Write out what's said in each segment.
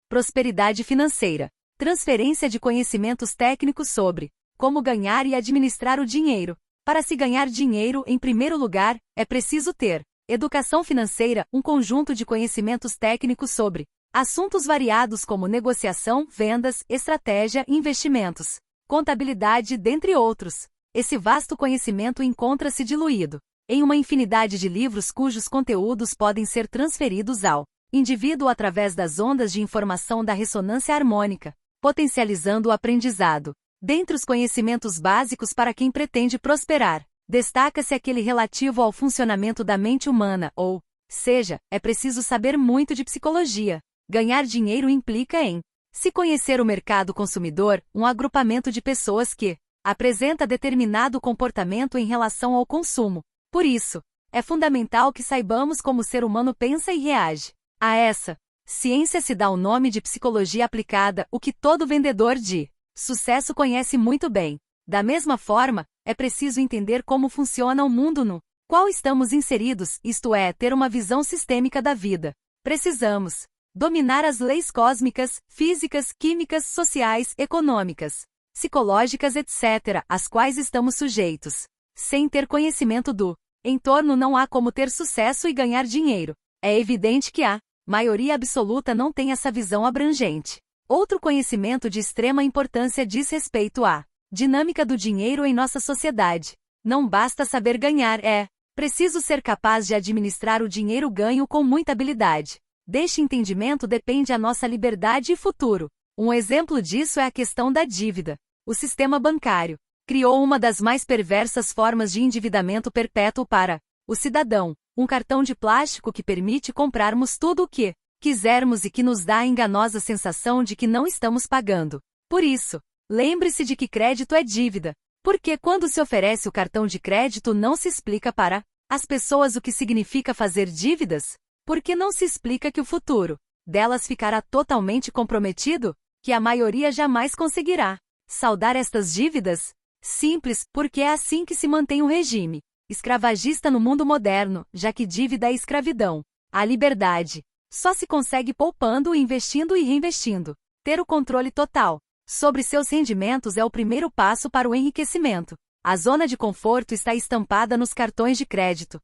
Prosperidade financeira. Transferência de conhecimentos técnicos sobre como ganhar e administrar o dinheiro. Para se ganhar dinheiro, em primeiro lugar, é preciso ter educação financeira, um conjunto de conhecimentos técnicos sobre assuntos variados como negociação, vendas, estratégia, investimentos, contabilidade, dentre outros. Esse vasto conhecimento encontra-se diluído em uma infinidade de livros cujos conteúdos podem ser transferidos ao indivíduo através das ondas de informação da ressonância harmônica, potencializando o aprendizado. Dentre os conhecimentos básicos para quem pretende prosperar, destaca-se aquele relativo ao funcionamento da mente humana, ou seja, é preciso saber muito de psicologia. Ganhar dinheiro implica em se conhecer o mercado consumidor, um agrupamento de pessoas que apresenta determinado comportamento em relação ao consumo. Por isso, é fundamental que saibamos como o ser humano pensa e reage. A essa ciência se dá o nome de psicologia aplicada, o que todo vendedor de sucesso conhece muito bem. Da mesma forma, é preciso entender como funciona o mundo no qual estamos inseridos, isto é, ter uma visão sistêmica da vida. Precisamos dominar as leis cósmicas, físicas, químicas, sociais, econômicas, psicológicas, etc., às quais estamos sujeitos. Sem ter conhecimento do entorno não há como ter sucesso e ganhar dinheiro. É evidente que a maioria absoluta não tem essa visão abrangente. Outro conhecimento de extrema importância diz respeito à dinâmica do dinheiro em nossa sociedade. Não basta saber ganhar, é preciso ser capaz de administrar o dinheiro ganho com muita habilidade. Deste entendimento depende a nossa liberdade e futuro. Um exemplo disso é a questão da dívida. O sistema bancário criou uma das mais perversas formas de endividamento perpétuo para o cidadão, um cartão de plástico que permite comprarmos tudo o que quisermos e que nos dá a enganosa sensação de que não estamos pagando. Por isso, lembre-se de que crédito é dívida, porque quando se oferece o cartão de crédito não se explica para as pessoas o que significa fazer dívidas, porque não se explica que o futuro delas ficará totalmente comprometido, que a maioria jamais conseguirá saldar estas dívidas. Simples, porque é assim que se mantém o regime escravagista no mundo moderno, já que dívida é escravidão. A liberdade só se consegue poupando, investindo e reinvestindo. Ter o controle total sobre seus rendimentos é o primeiro passo para o enriquecimento. A zona de conforto está estampada nos cartões de crédito.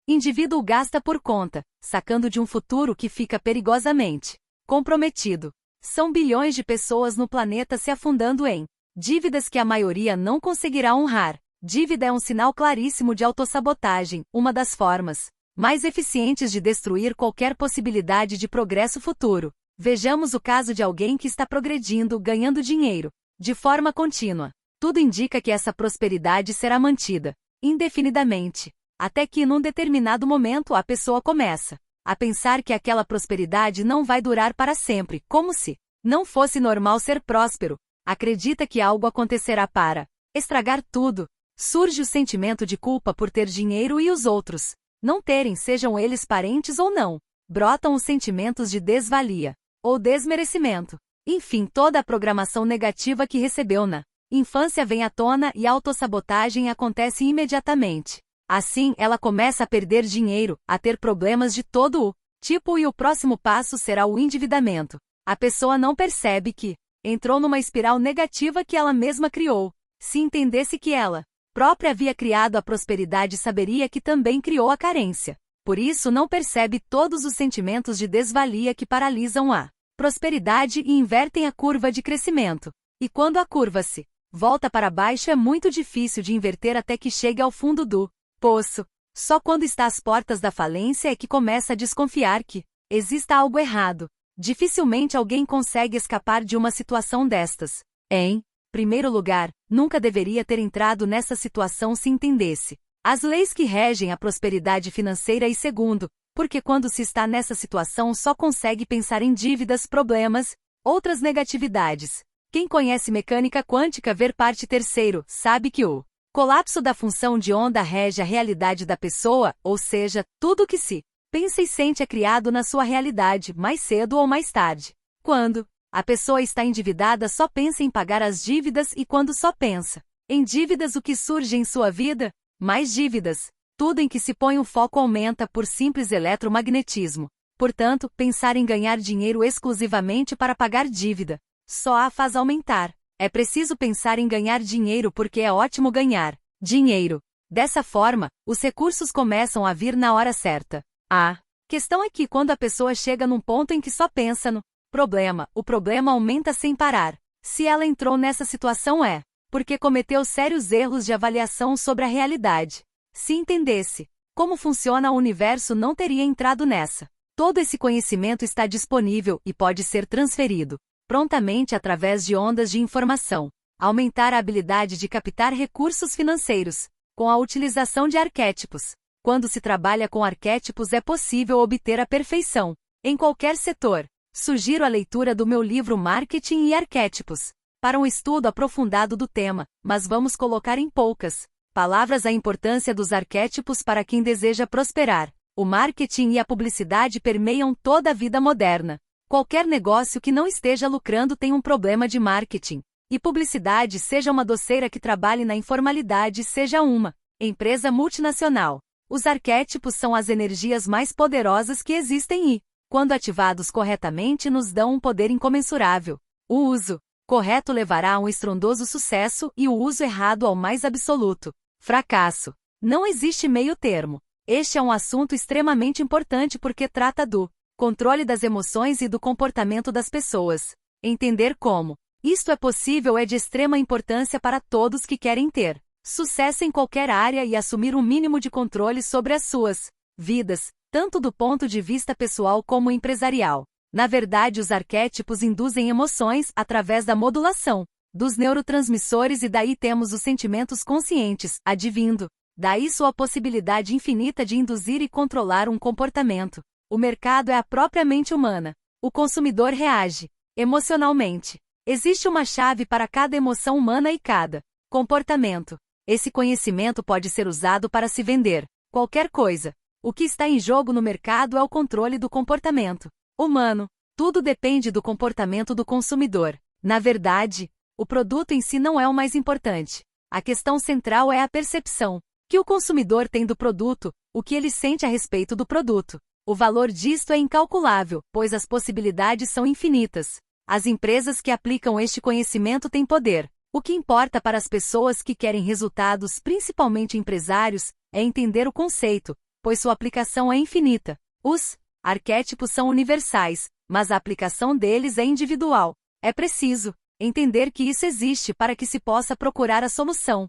Indivíduo gasta por conta, sacando de um futuro que fica perigosamente comprometido. São bilhões de pessoas no planeta se afundando em dívidas que a maioria não conseguirá honrar. Dívida é um sinal claríssimo de autossabotagem, uma das formas mais eficientes de destruir qualquer possibilidade de progresso futuro. Vejamos o caso de alguém que está progredindo, ganhando dinheiro de forma contínua. Tudo indica que essa prosperidade será mantida indefinidamente, até que num determinado momento a pessoa começa a pensar que aquela prosperidade não vai durar para sempre, como se não fosse normal ser próspero. Acredita que algo acontecerá para estragar tudo. Surge o sentimento de culpa por ter dinheiro e os outros não terem, sejam eles parentes ou não. Brotam os sentimentos de desvalia ou desmerecimento. Enfim, toda a programação negativa que recebeu na infância vem à tona e a autossabotagem acontece imediatamente. Assim, ela começa a perder dinheiro, a ter problemas de todo o tipo e o próximo passo será o endividamento. A pessoa não percebe que entrou numa espiral negativa que ela mesma criou. Se entendesse que ela própria havia criado a prosperidade, saberia que também criou a carência. Por isso não percebe todos os sentimentos de desvalia que paralisam a prosperidade e invertem a curva de crescimento. E quando a curva se volta para baixo é muito difícil de inverter até que chegue ao fundo do poço. Só quando está às portas da falência é que começa a desconfiar que exista algo errado. Dificilmente alguém consegue escapar de uma situação destas. Em primeiro lugar, nunca deveria ter entrado nessa situação se entendesse as leis que regem a prosperidade financeira e segundo, porque quando se está nessa situação só consegue pensar em dívidas, problemas, outras negatividades. Quem conhece mecânica quântica ver parte terceiro, sabe que o colapso da função de onda rege a realidade da pessoa, ou seja, tudo o que se pensa e sente é criado na sua realidade, mais cedo ou mais tarde. Quando a pessoa está endividada só pensa em pagar as dívidas e quando só pensa em dívidas o que surge em sua vida? Mais dívidas. Tudo em que se põe o foco aumenta por simples eletromagnetismo. Portanto, pensar em ganhar dinheiro exclusivamente para pagar dívida só a faz aumentar. É preciso pensar em ganhar dinheiro porque é ótimo ganhar dinheiro. Dessa forma, os recursos começam a vir na hora certa. A questão é que quando a pessoa chega num ponto em que só pensa no problema, o problema aumenta sem parar. Se ela entrou nessa situação é porque cometeu sérios erros de avaliação sobre a realidade. Se entendesse como funciona o universo, não teria entrado nessa. Todo esse conhecimento está disponível e pode ser transferido prontamente através de ondas de informação. Aumentar a habilidade de captar recursos financeiros com a utilização de arquétipos. Quando se trabalha com arquétipos é possível obter a perfeição em qualquer setor. Sugiro a leitura do meu livro Marketing e Arquétipos para um estudo aprofundado do tema, mas vamos colocar em poucas palavras a importância dos arquétipos para quem deseja prosperar. O marketing e a publicidade permeiam toda a vida moderna. Qualquer negócio que não esteja lucrando tem um problema de marketing e publicidade, seja uma doceira que trabalhe na informalidade, seja uma empresa multinacional. Os arquétipos são as energias mais poderosas que existem e, quando ativados corretamente, nos dão um poder incomensurável. O uso correto levará a um estrondoso sucesso e o uso errado ao mais absoluto fracasso. Não existe meio termo. Este é um assunto extremamente importante porque trata do controle das emoções e do comportamento das pessoas. Entender como isto é possível é de extrema importância para todos que querem ter sucesso em qualquer área e assumir um mínimo de controle sobre as suas vidas, tanto do ponto de vista pessoal como empresarial. Na verdade, os arquétipos induzem emoções através da modulação dos neurotransmissores e daí temos os sentimentos conscientes, advindo daí sua possibilidade infinita de induzir e controlar um comportamento. O mercado é a própria mente humana. O consumidor reage emocionalmente. Existe uma chave para cada emoção humana e cada comportamento. Esse conhecimento pode ser usado para se vender qualquer coisa. O que está em jogo no mercado é o controle do comportamento humano. Tudo depende do comportamento do consumidor. Na verdade, o produto em si não é o mais importante. A questão central é a percepção que o consumidor tem do produto, o que ele sente a respeito do produto. O valor disto é incalculável, pois as possibilidades são infinitas. As empresas que aplicam este conhecimento têm poder. O que importa para as pessoas que querem resultados, principalmente empresários, é entender o conceito, pois sua aplicação é infinita. Os arquétipos são universais, mas a aplicação deles é individual. É preciso entender que isso existe para que se possa procurar a solução.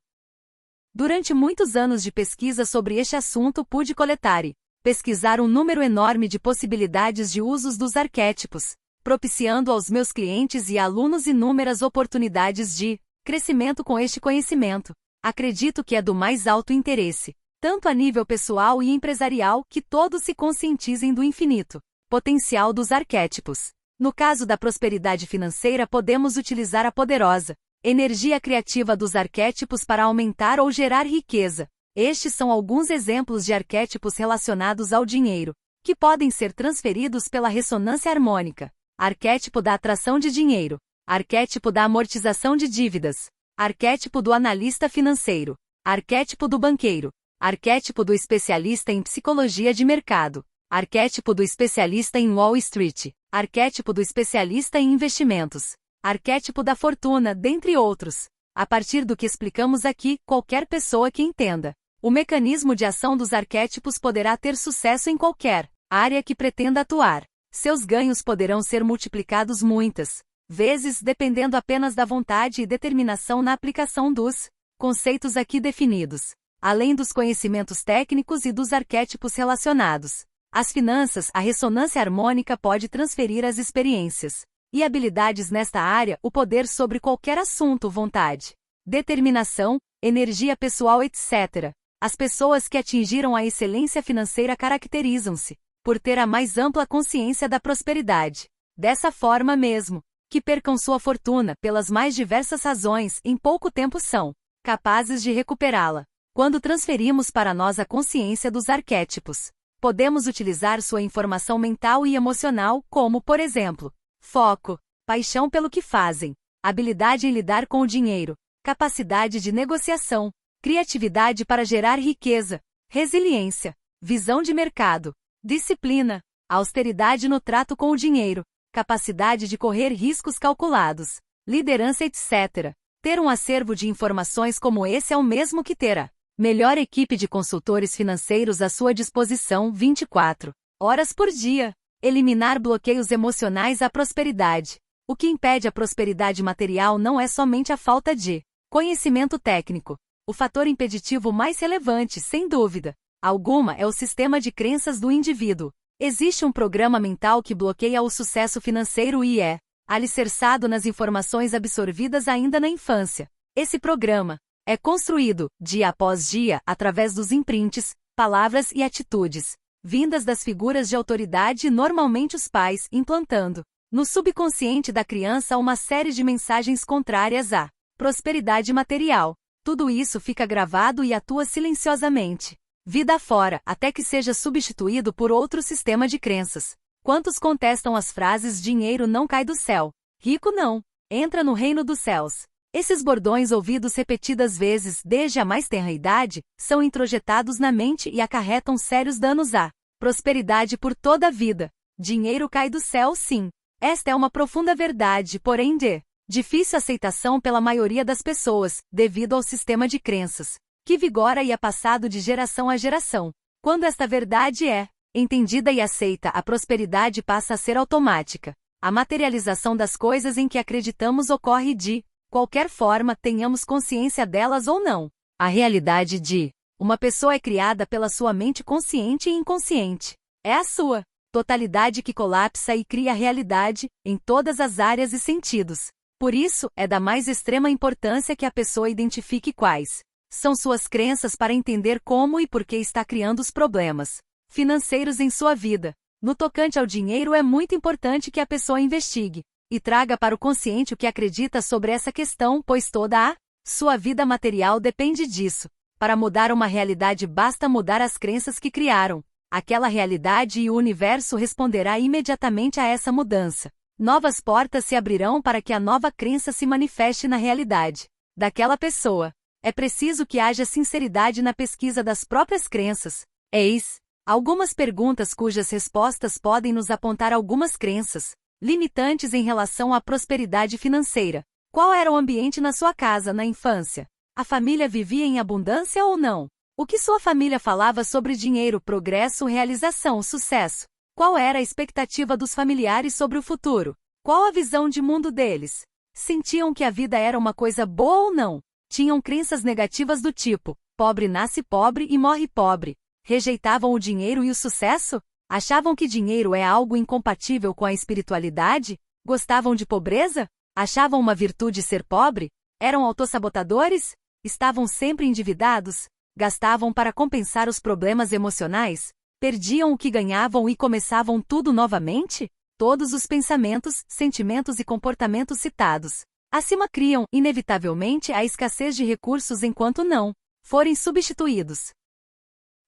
Durante muitos anos de pesquisa sobre este assunto, pude coletar e pesquisar um número enorme de possibilidades de usos dos arquétipos, propiciando aos meus clientes e alunos inúmeras oportunidades de crescimento com este conhecimento. Acredito que é do mais alto interesse, tanto a nível pessoal e empresarial, que todos se conscientizem do infinito potencial dos arquétipos. No caso da prosperidade financeira, podemos utilizar a poderosa energia criativa dos arquétipos para aumentar ou gerar riqueza. Estes são alguns exemplos de arquétipos relacionados ao dinheiro, que podem ser transferidos pela ressonância harmônica. Arquétipo da atração de dinheiro. Arquétipo da amortização de dívidas. Arquétipo do analista financeiro. Arquétipo do banqueiro. Arquétipo do especialista em psicologia de mercado. Arquétipo do especialista em Wall Street. Arquétipo do especialista em investimentos. Arquétipo da fortuna, dentre outros. A partir do que explicamos aqui, qualquer pessoa que entenda o mecanismo de ação dos arquétipos poderá ter sucesso em qualquer área que pretenda atuar. Seus ganhos poderão ser multiplicados muitas vezes, dependendo apenas da vontade e determinação na aplicação dos conceitos aqui definidos, além dos conhecimentos técnicos e dos arquétipos relacionados. As finanças, a ressonância harmônica pode transferir as experiências e habilidades nesta área, o poder sobre qualquer assunto, vontade, determinação, energia pessoal, etc. As pessoas que atingiram a excelência financeira caracterizam-se por ter a mais ampla consciência da prosperidade. Dessa forma mesmo, que percam sua fortuna pelas mais diversas razões, em pouco tempo são capazes de recuperá-la. Quando transferimos para nós a consciência dos arquétipos, podemos utilizar sua informação mental e emocional, como, por exemplo, foco, paixão pelo que fazem, habilidade em lidar com o dinheiro, capacidade de negociação, criatividade para gerar riqueza, resiliência, visão de mercado, disciplina, austeridade no trato com o dinheiro, capacidade de correr riscos calculados, liderança, etc. Ter um acervo de informações como esse é o mesmo que ter a melhor equipe de consultores financeiros à sua disposição 24 horas por dia. Eliminar bloqueios emocionais à prosperidade. O que impede a prosperidade material não é somente a falta de conhecimento técnico. O fator impeditivo mais relevante, sem dúvida alguma, é o sistema de crenças do indivíduo. Existe um programa mental que bloqueia o sucesso financeiro e é alicerçado nas informações absorvidas ainda na infância. Esse programa é construído, dia após dia, através dos imprints, palavras e atitudes vindas das figuras de autoridade, normalmente os pais, implantando no subconsciente da criança uma série de mensagens contrárias à prosperidade material. Tudo isso fica gravado e atua silenciosamente, vida afora, até que seja substituído por outro sistema de crenças. Quantos contestam as frases dinheiro não cai do céu, rico não, entra no reino dos céus? Esses bordões ouvidos repetidas vezes desde a mais tenra idade, são introjetados na mente e acarretam sérios danos à prosperidade por toda a vida. Dinheiro cai do céu, sim. Esta é uma profunda verdade, porém de difícil aceitação pela maioria das pessoas, devido ao sistema de crenças que vigora e é passado de geração a geração. Quando esta verdade é entendida e aceita, a prosperidade passa a ser automática. A materialização das coisas em que acreditamos ocorre de qualquer forma, tenhamos consciência delas ou não. A realidade de uma pessoa é criada pela sua mente consciente e inconsciente. É a sua totalidade que colapsa e cria a realidade, em todas as áreas e sentidos. Por isso, é da mais extrema importância que a pessoa identifique quais são suas crenças para entender como e por que está criando os problemas financeiros em sua vida. No tocante ao dinheiro, é muito importante que a pessoa investigue e traga para o consciente o que acredita sobre essa questão, pois toda a sua vida material depende disso. Para mudar uma realidade basta mudar as crenças que criaram aquela realidade e o universo responderá imediatamente a essa mudança. Novas portas se abrirão para que a nova crença se manifeste na realidade daquela pessoa. É preciso que haja sinceridade na pesquisa das próprias crenças. Eis algumas perguntas cujas respostas podem nos apontar algumas crenças limitantes em relação à prosperidade financeira. Qual era o ambiente na sua casa na infância? A família vivia em abundância ou não? O que sua família falava sobre dinheiro, progresso, realização, sucesso? Qual era a expectativa dos familiares sobre o futuro? Qual a visão de mundo deles? Sentiam que a vida era uma coisa boa ou não? Tinham crenças negativas do tipo: pobre nasce pobre e morre pobre. Rejeitavam o dinheiro e o sucesso? Achavam que dinheiro é algo incompatível com a espiritualidade? Gostavam de pobreza? Achavam uma virtude ser pobre? Eram autossabotadores? Estavam sempre endividados? Gastavam para compensar os problemas emocionais? Perdiam o que ganhavam e começavam tudo novamente? Todos os pensamentos, sentimentos e comportamentos citados acima criam, inevitavelmente, a escassez de recursos enquanto não forem substituídos.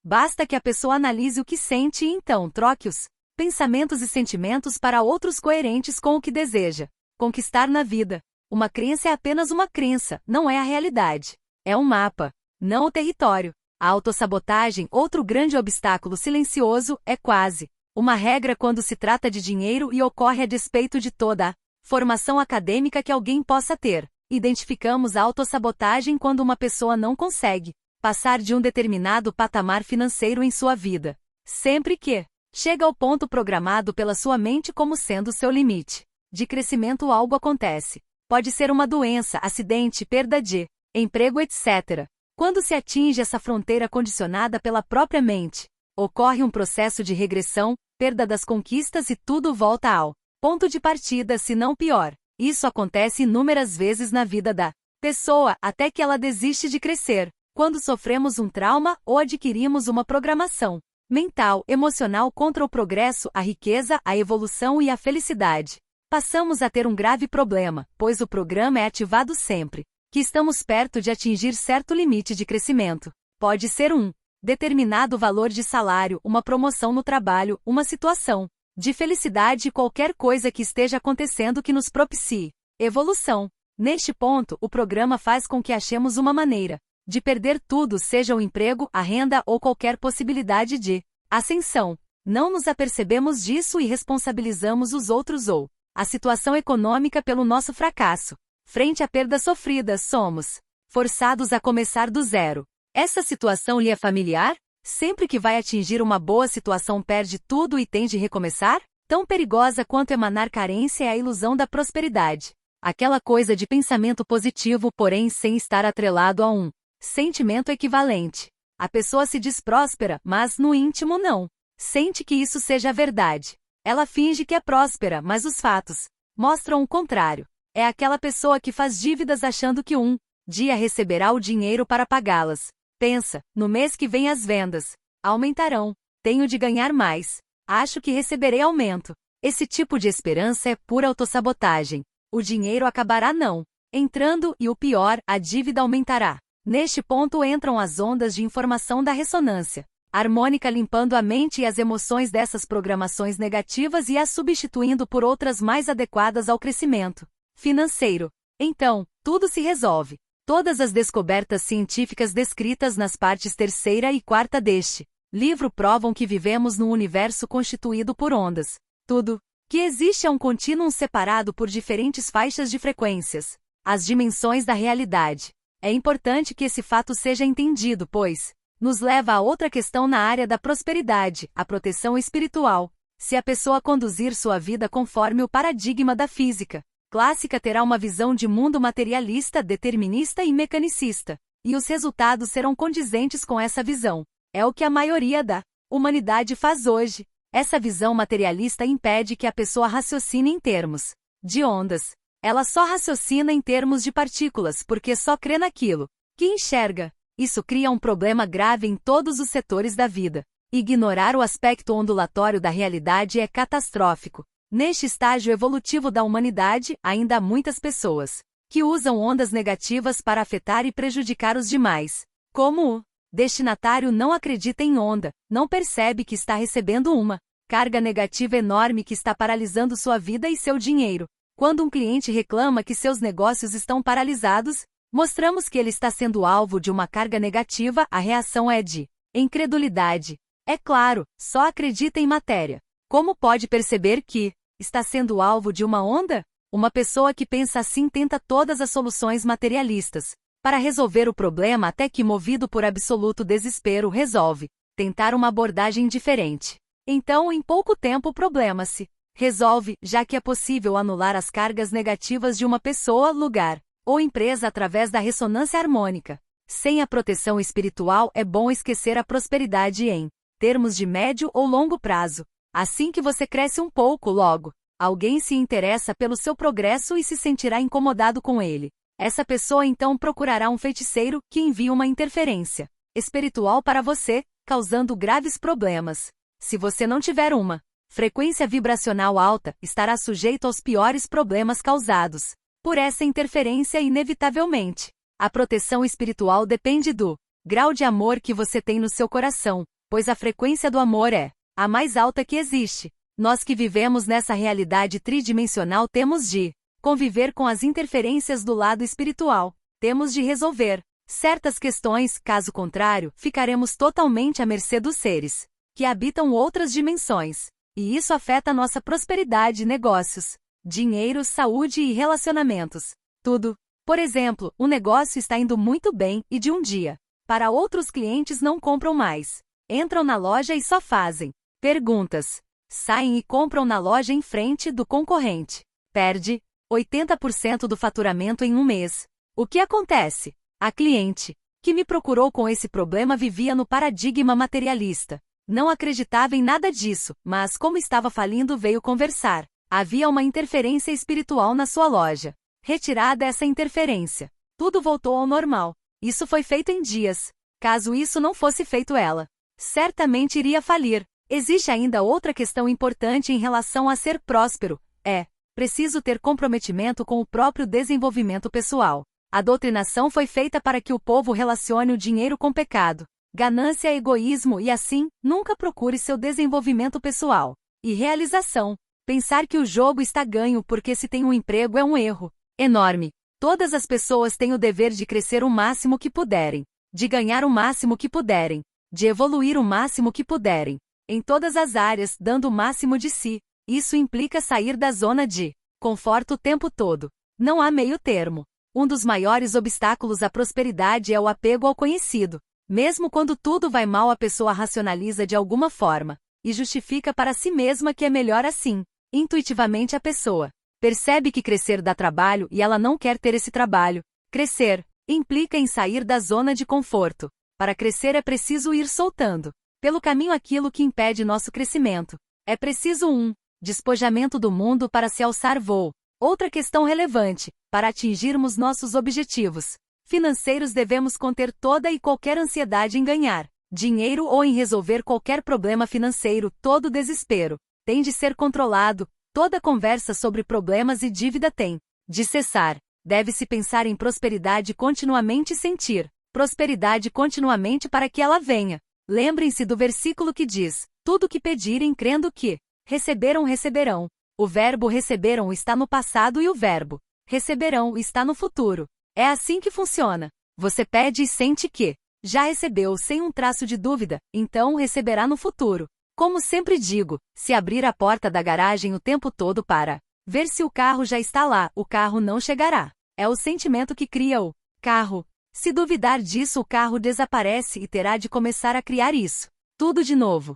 Basta que a pessoa analise o que sente e então troque os pensamentos e sentimentos para outros coerentes com o que deseja conquistar na vida. Uma crença é apenas uma crença, não é a realidade. É um mapa, não o território. A autossabotagem, outro grande obstáculo silencioso, é quase uma regra quando se trata de dinheiro e ocorre a despeito de toda a formação acadêmica que alguém possa ter. Identificamos a autossabotagem quando uma pessoa não consegue passar de um determinado patamar financeiro em sua vida. Sempre que chega ao ponto programado pela sua mente como sendo seu limite de crescimento, algo acontece. Pode ser uma doença, acidente, perda de emprego, etc. Quando se atinge essa fronteira condicionada pela própria mente, ocorre um processo de regressão, perda das conquistas e tudo volta ao ponto de partida, se não pior. Isso acontece inúmeras vezes na vida da pessoa, até que ela desiste de crescer. Quando sofremos um trauma ou adquirimos uma programação mental, emocional contra o progresso, a riqueza, a evolução e a felicidade, passamos a ter um grave problema, pois o programa é ativado sempre que estamos perto de atingir certo limite de crescimento. Pode ser um determinado valor de salário, uma promoção no trabalho, uma situação de felicidade e qualquer coisa que esteja acontecendo que nos propicie evolução. Neste ponto, o programa faz com que achemos uma maneira de perder tudo, seja o emprego, a renda ou qualquer possibilidade de ascensão. Não nos apercebemos disso e responsabilizamos os outros ou a situação econômica pelo nosso fracasso. Frente à perda sofrida, somos forçados a começar do zero. Essa situação lhe é familiar? Sempre que vai atingir uma boa situação perde tudo e tem de recomeçar? Tão perigosa quanto emanar carência é a ilusão da prosperidade. Aquela coisa de pensamento positivo, porém sem estar atrelado a um sentimento equivalente. A pessoa se diz próspera, mas no íntimo não sente que isso seja verdade. Ela finge que é próspera, mas os fatos mostram o contrário. É aquela pessoa que faz dívidas achando que um dia receberá o dinheiro para pagá-las. Pensa, no mês que vem as vendas aumentarão. Tenho de ganhar mais. Acho que receberei aumento. Esse tipo de esperança é pura autossabotagem. O dinheiro acabará não entrando e o pior, a dívida aumentará. Neste ponto entram as ondas de informação da ressonância harmônica limpando a mente e as emoções dessas programações negativas e as substituindo por outras mais adequadas ao crescimento financeiro. Então, tudo se resolve. Todas as descobertas científicas descritas nas partes 3ª e 4ª deste livro provam que vivemos num universo constituído por ondas. Tudo que existe é um contínuo separado por diferentes faixas de frequências, as dimensões da realidade. É importante que esse fato seja entendido, pois nos leva a outra questão na área da prosperidade, a proteção espiritual. Se a pessoa conduzir sua vida conforme o paradigma da física clássica, terá uma visão de mundo materialista, determinista e mecanicista, e os resultados serão condizentes com essa visão. É o que a maioria da humanidade faz hoje. Essa visão materialista impede que a pessoa raciocine em termos de ondas. Ela só raciocina em termos de partículas porque só crê naquilo que enxerga. Isso cria um problema grave em todos os setores da vida. Ignorar o aspecto ondulatório da realidade é catastrófico. Neste estágio evolutivo da humanidade, ainda há muitas pessoas que usam ondas negativas para afetar e prejudicar os demais. Como o destinatário não acredita em onda, não percebe que está recebendo uma carga negativa enorme que está paralisando sua vida e seu dinheiro. Quando um cliente reclama que seus negócios estão paralisados, mostramos que ele está sendo alvo de uma carga negativa, a reação é de incredulidade. É claro, só acredita em matéria. Como pode perceber que está sendo alvo de uma onda? Uma pessoa que pensa assim tenta todas as soluções materialistas para resolver o problema até que, movido por absoluto desespero, resolve tentar uma abordagem diferente. Então, em pouco tempo o problema se resolve, já que é possível anular as cargas negativas de uma pessoa, lugar ou empresa através da ressonância harmônica. Sem a proteção espiritual é bom esquecer a prosperidade em termos de médio ou longo prazo. Assim que você cresce um pouco, logo alguém se interessa pelo seu progresso e se sentirá incomodado com ele. Essa pessoa então procurará um feiticeiro que envie uma interferência espiritual para você, causando graves problemas. Se você não tiver uma frequência vibracional alta, estará sujeito aos piores problemas causados por essa interferência inevitavelmente. A proteção espiritual depende do grau de amor que você tem no seu coração, pois a frequência do amor é a mais alta que existe. Nós que vivemos nessa realidade tridimensional temos de conviver com as interferências do lado espiritual. Temos de resolver certas questões, caso contrário, ficaremos totalmente à mercê dos seres que habitam outras dimensões. E isso afeta nossa prosperidade, negócios, dinheiro, saúde e relacionamentos. Tudo. Por exemplo, o negócio está indo muito bem e de um dia para outros clientes não compram mais. Entram na loja e só fazem perguntas. Saem e compram na loja em frente do concorrente. Perde 80% do faturamento em um mês. O que acontece? A cliente que me procurou com esse problema vivia no paradigma materialista. Não acreditava em nada disso, mas como estava falindo veio conversar. Havia uma interferência espiritual na sua loja. Retirada essa interferência, tudo voltou ao normal. Isso foi feito em dias. Caso isso não fosse feito, ela certamente iria falir. Existe ainda outra questão importante em relação a ser próspero. É preciso ter comprometimento com o próprio desenvolvimento pessoal. A doutrinação foi feita para que o povo relacione o dinheiro com pecado, ganância e egoísmo e assim, nunca procure seu desenvolvimento pessoal e realização. Pensar que o jogo está ganho porque se tem um emprego é um erro enorme. Todas as pessoas têm o dever de crescer o máximo que puderem, de ganhar o máximo que puderem, de evoluir o máximo que puderem. em todas as áreas, dando o máximo de si. Isso implica sair da zona de conforto o tempo todo. Não há meio termo. Um dos maiores obstáculos à prosperidade é o apego ao conhecido. Mesmo quando tudo vai mal, a pessoa racionaliza de alguma forma e justifica para si mesma que é melhor assim. Intuitivamente a pessoa percebe que crescer dá trabalho e ela não quer ter esse trabalho. Crescer implica em sair da zona de conforto. Para crescer é preciso ir soltando pelo caminho aquilo que impede nosso crescimento. É preciso despojamento do mundo para se alçar voo. Outra questão relevante: para atingirmos nossos objetivos financeiros, devemos conter toda e qualquer ansiedade em ganhar dinheiro ou em resolver qualquer problema financeiro. Todo desespero tem de ser controlado. Toda conversa sobre problemas e dívida tem de cessar. Deve-se pensar em prosperidade continuamente e sentir prosperidade continuamente para que ela venha. Lembrem-se do versículo que diz: tudo que pedirem crendo que receberam, receberão. O verbo receberam está no passado e o verbo receberão está no futuro. É assim que funciona. Você pede e sente que já recebeu sem um traço de dúvida, então receberá no futuro. Como sempre digo, se abrir a porta da garagem o tempo todo para ver se o carro já está lá, o carro não chegará. É o sentimento que cria o carro. Se duvidar disso, o carro desaparece e terá de começar a criar isso tudo de novo.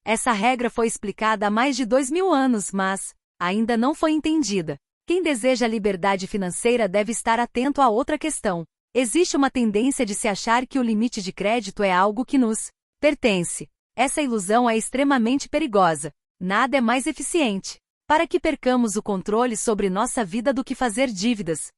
Essa regra foi explicada há mais de 2000 anos, mas ainda não foi entendida. Quem deseja liberdade financeira deve estar atento a outra questão. Existe uma tendência de se achar que o limite de crédito é algo que nos pertence. Essa ilusão é extremamente perigosa. Nada é mais eficiente para que percamos o controle sobre nossa vida do que fazer dívidas.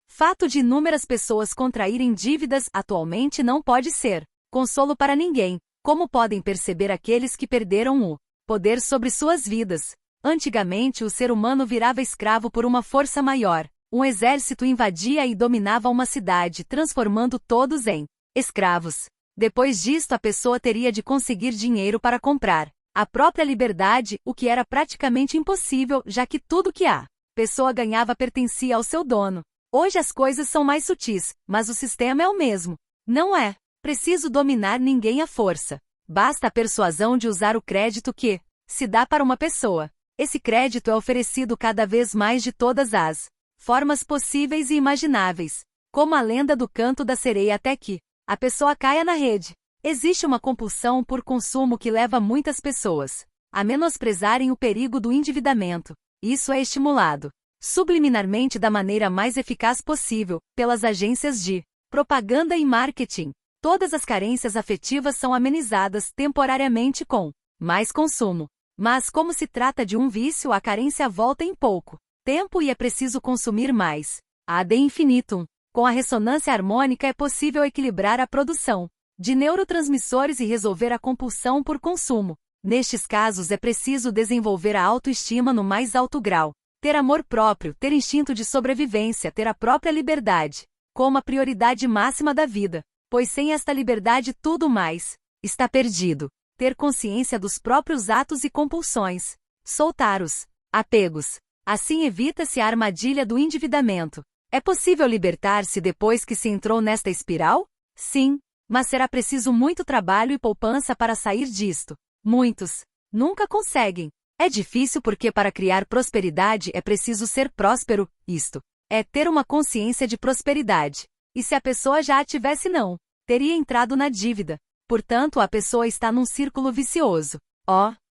Fato de inúmeras pessoas contraírem dívidas atualmente não pode ser consolo para ninguém. Como podem perceber aqueles que perderam o poder sobre suas vidas? Antigamente o ser humano virava escravo por uma força maior. Um exército invadia e dominava uma cidade, transformando todos em escravos. Depois disto, a pessoa teria de conseguir dinheiro para comprar a própria liberdade, o que era praticamente impossível, já que tudo que a pessoa ganhava pertencia ao seu dono. Hoje as coisas são mais sutis, mas o sistema é o mesmo. Não é preciso dominar ninguém à força. Basta a persuasão de usar o crédito que se dá para uma pessoa. Esse crédito é oferecido cada vez mais de todas as formas possíveis e imagináveis, como a lenda do canto da sereia, até que a pessoa caia na rede. Existe uma compulsão por consumo que leva muitas pessoas a menosprezarem o perigo do endividamento. Isso é estimulado subliminarmente da maneira mais eficaz possível, pelas agências de propaganda e marketing. Todas as carências afetivas são amenizadas temporariamente com mais consumo. Mas como se trata de um vício, a carência volta em pouco tempo e é preciso consumir mais. Ad infinitum. Com a ressonância harmônica é possível equilibrar a produção de neurotransmissores e resolver a compulsão por consumo. Nestes casos é preciso desenvolver a autoestima no mais alto grau, ter amor próprio, ter instinto de sobrevivência, ter a própria liberdade como a prioridade máxima da vida, pois sem esta liberdade tudo mais está perdido. Ter consciência dos próprios atos e compulsões, soltar os apegos. Assim evita-se a armadilha do endividamento. É possível libertar-se depois que se entrou nesta espiral? Sim, mas será preciso muito trabalho e poupança para sair disto. Muitos nunca conseguem. É difícil porque para criar prosperidade é preciso ser próspero, isto é, ter uma consciência de prosperidade. E se a pessoa já a tivesse, não teria entrado na dívida. Portanto, a pessoa está num círculo vicioso.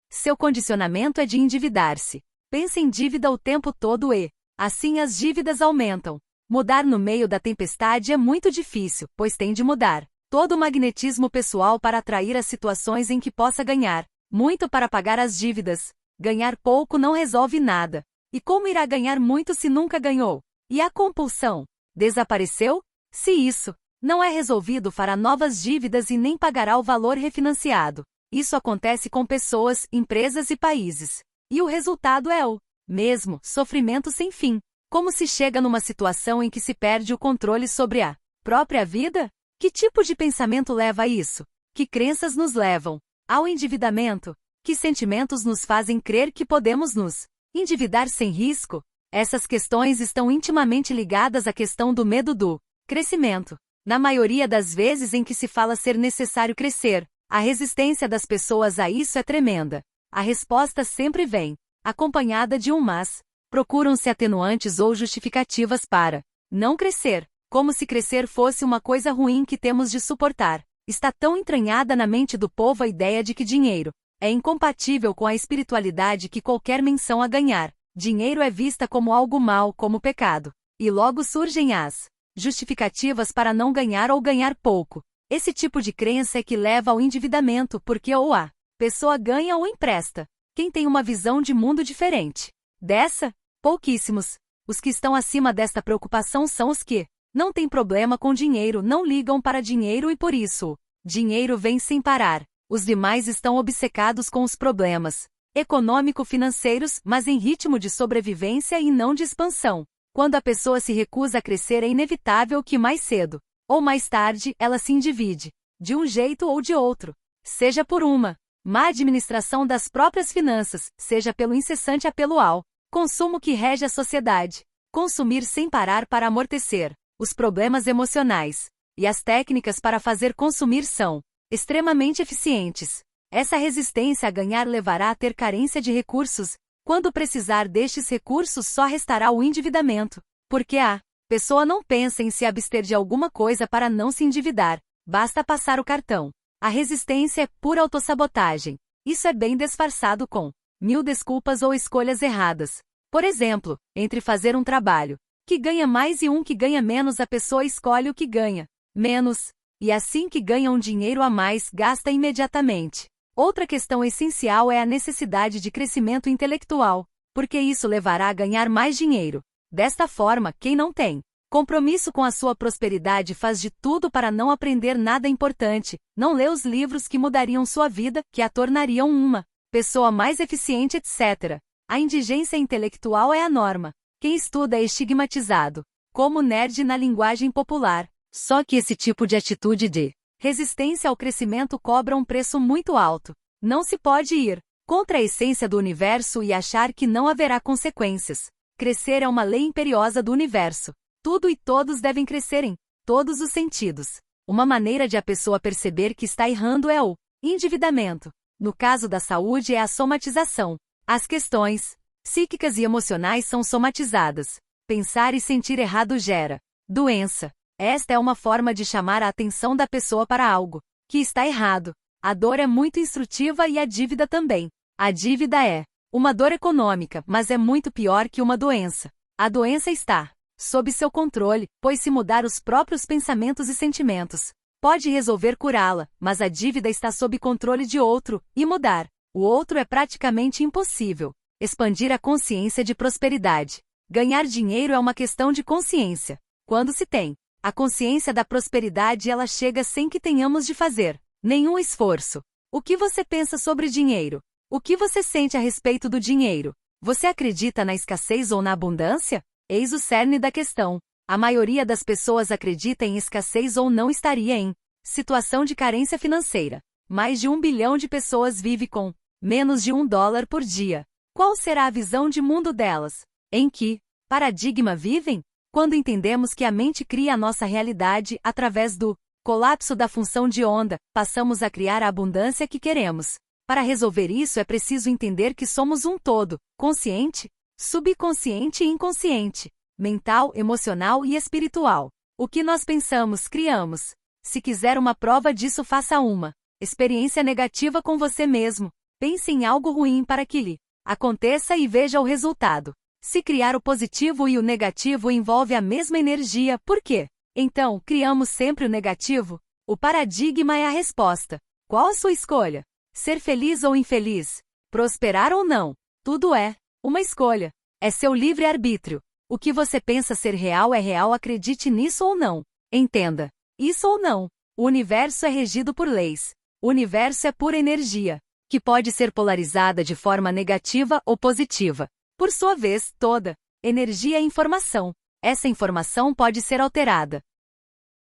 Seu condicionamento é de endividar-se. Pensa em dívida o tempo todo e, assim, as dívidas aumentam. Mudar no meio da tempestade é muito difícil, pois tem de mudar todo o magnetismo pessoal para atrair as situações em que possa ganhar muito para pagar as dívidas. Ganhar pouco não resolve nada. E como irá ganhar muito se nunca ganhou? E a compulsão desapareceu? Se isso não é resolvido, fará novas dívidas e nem pagará o valor refinanciado. Isso acontece com pessoas, empresas e países. E o resultado é o mesmo, sofrimento sem fim. Como se chega numa situação em que se perde o controle sobre a própria vida? Que tipo de pensamento leva a isso? Que crenças nos levam ao endividamento? Que sentimentos nos fazem crer que podemos nos endividar sem risco? Essas questões estão intimamente ligadas à questão do medo do crescimento. Na maioria das vezes em que se fala ser necessário crescer, A resistência das pessoas a isso é tremenda. A resposta sempre vem acompanhada de um mas. Procuram-se atenuantes ou justificativas para não crescer, como se crescer fosse uma coisa ruim que temos de suportar. Está tão entranhada na mente do povo a ideia de que dinheiro é incompatível com a espiritualidade que qualquer menção a ganhar. Dinheiro é vista como algo mau, como pecado. E logo surgem as justificativas para não ganhar ou ganhar pouco. Esse tipo de crença é que leva ao endividamento porque ou a pessoa ganha ou empresta. Quem tem uma visão de mundo diferente dessa? Pouquíssimos. Os que estão acima desta preocupação são os que não têm problema com dinheiro, não ligam para dinheiro e por isso, dinheiro vem sem parar. Os demais estão obcecados com os problemas econômico-financeiros, mas em ritmo de sobrevivência e não de expansão. Quando a pessoa se recusa a crescer, é inevitável que mais cedo ou mais tarde ela se endivide, de um jeito ou de outro. Seja por uma má administração das próprias finanças, seja pelo incessante apelo ao consumo que rege a sociedade. Consumir sem parar para amortecer os problemas emocionais. E as técnicas para fazer consumir são extremamente eficientes. Essa resistência a ganhar levará a ter carência de recursos. Quando precisar destes recursos, só restará o endividamento. Porque a pessoa não pensa em se abster de alguma coisa para não se endividar. Basta passar o cartão. A resistência é pura autossabotagem. Isso é bem disfarçado com 1000 desculpas ou escolhas erradas. Por exemplo, entre fazer um trabalho que ganha mais e um que ganha menos, a pessoa escolhe o que ganha menos. E assim que ganha um dinheiro a mais, gasta imediatamente. Outra questão essencial é a necessidade de crescimento intelectual, porque isso levará a ganhar mais dinheiro. Desta forma, quem não tem compromisso com a sua prosperidade faz de tudo para não aprender nada importante, não lê os livros que mudariam sua vida, que a tornariam uma pessoa mais eficiente, etc. A indigência intelectual é a norma. Quem estuda é estigmatizado como nerd na linguagem popular. Só que esse tipo de atitude de resistência ao crescimento cobra um preço muito alto. Não se pode ir contra a essência do universo e achar que não haverá consequências. Crescer é uma lei imperiosa do universo. Tudo e todos devem crescer em todos os sentidos. Uma maneira de a pessoa perceber que está errando é o endividamento. No caso da saúde, é a somatização. As questões psíquicas e emocionais são somatizadas. Pensar e sentir errado gera doença. Esta é uma forma de chamar a atenção da pessoa para algo que está errado. A dor é muito instrutiva e a dívida também. A dívida é uma dor econômica, mas é muito pior que uma doença. A doença está sob seu controle, pois se mudar os próprios pensamentos e sentimentos, pode resolver curá-la, mas a dívida está sob controle de outro, e mudar o outro é praticamente impossível. Expandir a consciência de prosperidade. Ganhar dinheiro é uma questão de consciência. Quando se tem a consciência da prosperidade, ela chega sem que tenhamos de fazer nenhum esforço. O que você pensa sobre dinheiro? O que você sente a respeito do dinheiro? Você acredita na escassez ou na abundância? Eis o cerne da questão. A maioria das pessoas acredita em escassez ou não estaria em situação de carência financeira. Mais de 1 bilhão de pessoas vive com menos de $1 por dia. Qual será a visão de mundo delas? Em que paradigma vivem? Quando entendemos que a mente cria a nossa realidade através do colapso da função de onda, passamos a criar a abundância que queremos. Para resolver isso é preciso entender que somos um todo, consciente, subconsciente e inconsciente, mental, emocional e espiritual. O que nós pensamos, criamos. Se quiser uma prova disso, faça uma experiência negativa com você mesmo. Pense em algo ruim para que lhe aconteça e veja o resultado. Se criar o positivo e o negativo envolve a mesma energia, por quê? Então, criamos sempre o negativo? O paradigma é a resposta. Qual a sua escolha? Ser feliz ou infeliz? Prosperar ou não? Tudo é uma escolha. É seu livre-arbítrio. O que você pensa ser real é real, acredite nisso ou não. Entenda. Isso ou não. O universo é regido por leis. O universo é pura energia, que pode ser polarizada de forma negativa ou positiva. Por sua vez, toda energia é informação. Essa informação pode ser alterada.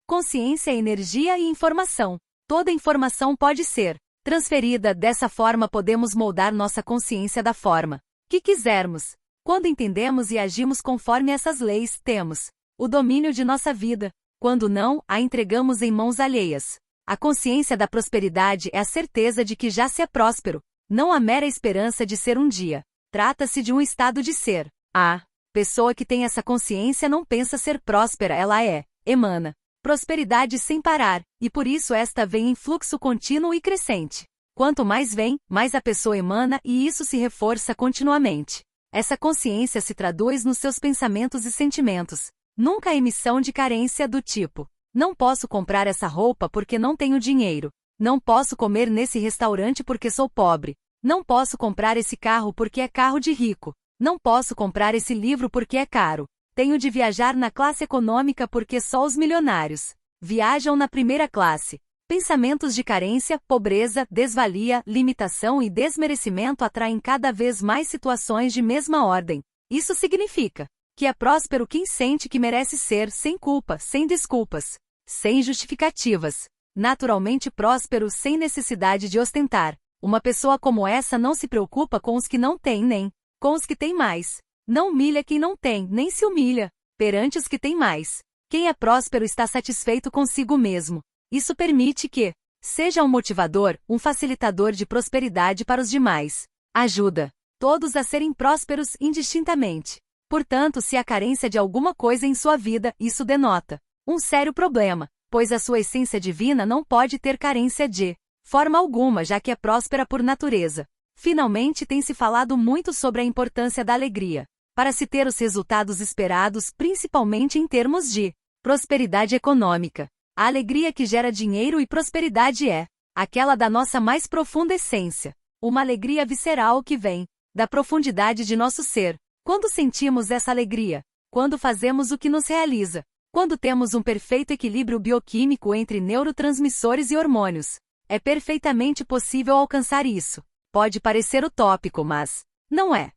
Consciência é energia e informação. Toda informação pode ser transferida. Dessa forma podemos moldar nossa consciência da forma que quisermos. Quando entendemos e agimos conforme essas leis, temos o domínio de nossa vida. Quando não, a entregamos em mãos alheias. A consciência da prosperidade é a certeza de que já se é próspero, não a mera esperança de ser um dia. Trata-se de um estado de ser. A pessoa que tem essa consciência não pensa ser próspera, ela emana prosperidade sem parar, e por isso esta vem em fluxo contínuo e crescente. Quanto mais vem, mais a pessoa emana e isso se reforça continuamente. Essa consciência se traduz nos seus pensamentos e sentimentos. Nunca a emissão de carência do tipo: não posso comprar essa roupa porque não tenho dinheiro. Não posso comer nesse restaurante porque sou pobre. Não posso comprar esse carro porque é carro de rico. Não posso comprar esse livro porque é caro. Tenho de viajar na classe econômica porque só os milionários viajam na primeira classe. Pensamentos de carência, pobreza, desvalia, limitação e desmerecimento atraem cada vez mais situações de mesma ordem. Isso significa que é próspero quem sente que merece ser, sem culpa, sem desculpas, sem justificativas. Naturalmente próspero sem necessidade de ostentar. Uma pessoa como essa não se preocupa com os que não têm nem com os que têm mais. Não humilha quem não tem, nem se humilha perante os que têm mais. Quem é próspero está satisfeito consigo mesmo. Isso permite que seja um motivador, um facilitador de prosperidade para os demais. Ajuda todos a serem prósperos indistintamente. Portanto, se há carência de alguma coisa em sua vida, isso denota um sério problema, pois a sua essência divina não pode ter carência de forma alguma, já que é próspera por natureza. Finalmente, tem-se falado muito sobre a importância da alegria para se ter os resultados esperados, principalmente em termos de prosperidade econômica. A alegria que gera dinheiro e prosperidade é aquela da nossa mais profunda essência, uma alegria visceral que vem da profundidade de nosso ser. Quando sentimos essa alegria, quando fazemos o que nos realiza, quando temos um perfeito equilíbrio bioquímico entre neurotransmissores e hormônios, é perfeitamente possível alcançar isso. Pode parecer utópico, mas não é.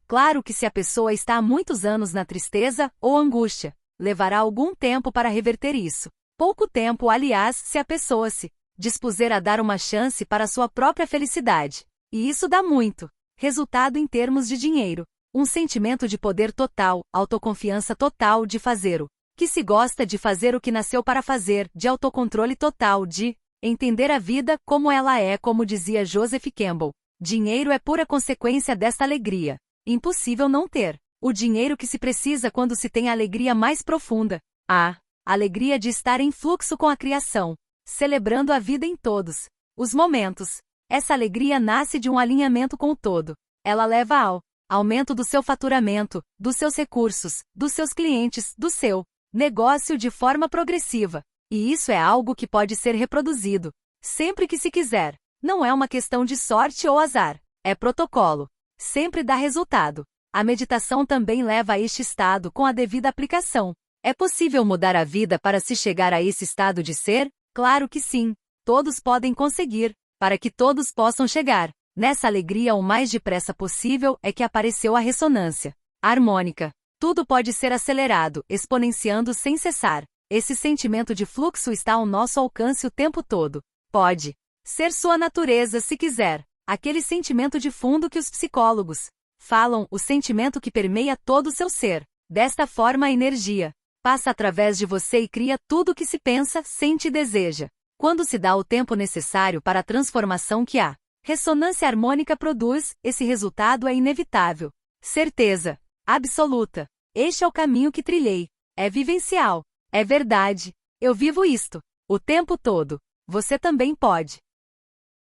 Claro que se a pessoa está há muitos anos na tristeza ou angústia, levará algum tempo para reverter isso. Pouco tempo, aliás, se a pessoa se dispuser a dar uma chance para sua própria felicidade. E isso dá muito resultado em termos de dinheiro. Um sentimento de poder total, autoconfiança total de fazer o que se gosta, de fazer o que nasceu para fazer, de autocontrole total, de entender a vida como ela é, como dizia Joseph Campbell. Dinheiro é pura consequência desta alegria. Impossível não ter o dinheiro que se precisa quando se tem a alegria mais profunda. A alegria de estar em fluxo com a criação, celebrando a vida em todos os momentos. Essa alegria nasce de um alinhamento com o todo. Ela leva ao aumento do seu faturamento, dos seus recursos, dos seus clientes, do seu negócio de forma progressiva. E isso é algo que pode ser reproduzido sempre que se quiser. Não é uma questão de sorte ou azar. É protocolo. Sempre dá resultado. A meditação também leva a este estado com a devida aplicação. É possível mudar a vida para se chegar a esse estado de ser? Claro que sim. Todos podem conseguir, para que todos possam chegar nessa alegria o mais depressa possível é que apareceu a ressonância harmônica. Tudo pode ser acelerado, exponenciando sem cessar. Esse sentimento de fluxo está ao nosso alcance o tempo todo. Pode ser sua natureza se quiser. Aquele sentimento de fundo que os psicólogos falam, o sentimento que permeia todo o seu ser. Desta forma a energia passa através de você e cria tudo o que se pensa, sente e deseja. Quando se dá o tempo necessário para a transformação que a ressonância harmônica produz, esse resultado é inevitável. Certeza absoluta. Este é o caminho que trilhei. É vivencial. É verdade. Eu vivo isto o tempo todo. Você também pode.